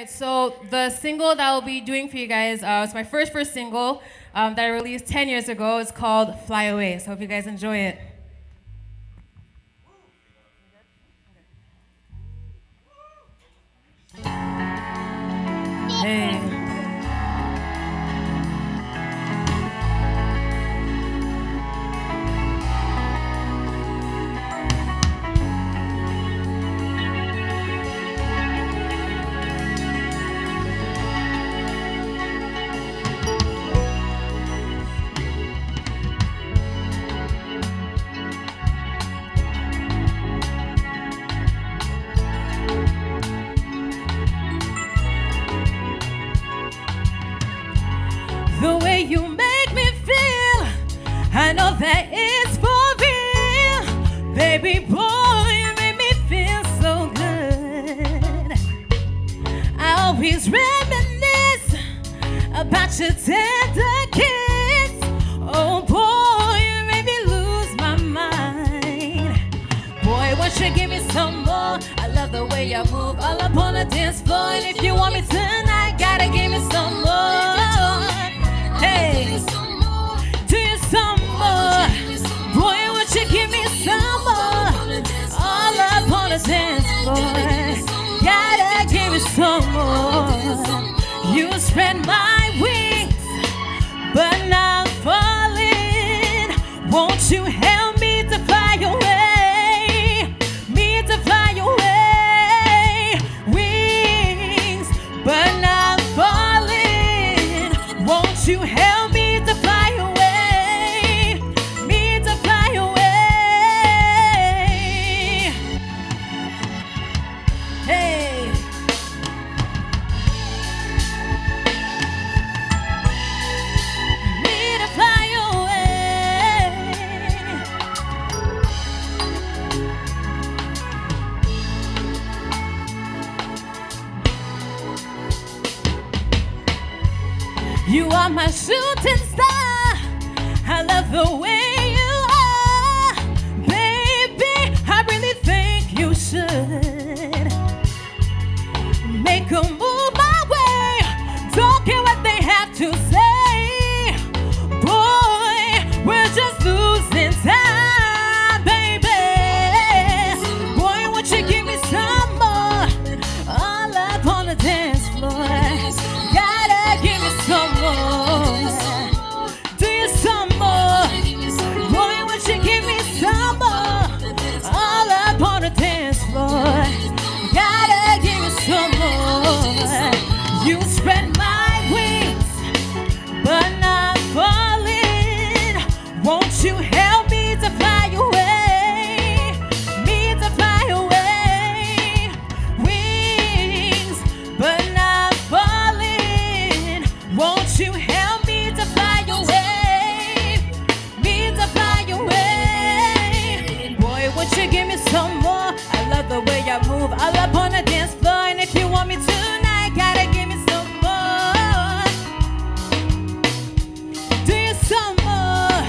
right, so the single that I'll be doing for you guys, it's my first single that I released 10 years ago. It's called Fly Away, so hope you guys enjoy it. Hey. The way you make me feel, I know that it's for real. Baby boy, you make me feel so good. I always reminisce about your tender kiss. Oh boy, you make me lose my mind. Boy, won't you give me some more? I love the way you move all up on the dance floor. And if you want me tonight, gotta give me some more. Hey, do you some more? Boy, won't you give me some more? All up on the dance floor. Gotta give me some more. You spread my wings, but now I'm falling. Won't you help me to fly away? Me to fly away. Wings, but now I'm falling. Won't you help me to fly away? Me to fly away. Hey. Me to fly away. You are my shooting star. I love the way you are. Baby, I really think you should make a move my way. Don't care what they have to say. Boy, we're just losing time, baby. Boy, won't you give me some more? All up on the dance floor. Gotta give me some more. Do you some more? Boy, won't you give me some more? All up on the dance floor. Gotta give me some more. You spread my wings, but not falling. Won't you help me to fly away? Me to fly away. Wings, but not falling. Won't you help me to fly away? Me to fly away. Boy, won't you give me some more? I love the way you move all up on the dance floor. And if you want me tonight, gotta give me some more. Do you some more?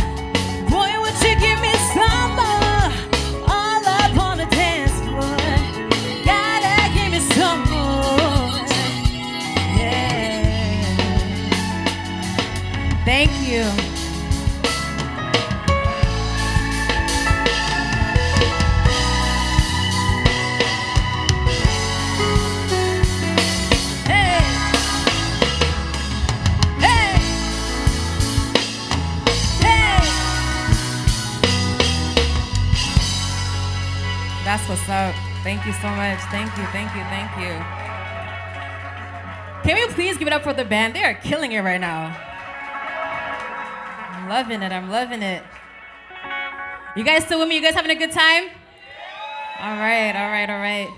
Boy, won't you give me some more? All up on the dance floor. Gotta give me some more. Yeah. Thank you. Hey. Hey. Hey. That's what's up. Thank you so much. Thank you, thank you, thank you. Can we please give it up for the band? They are killing it right now. I'm loving it. I'm loving it. You guys still with me? You guys having a good time? All right, all right, all right.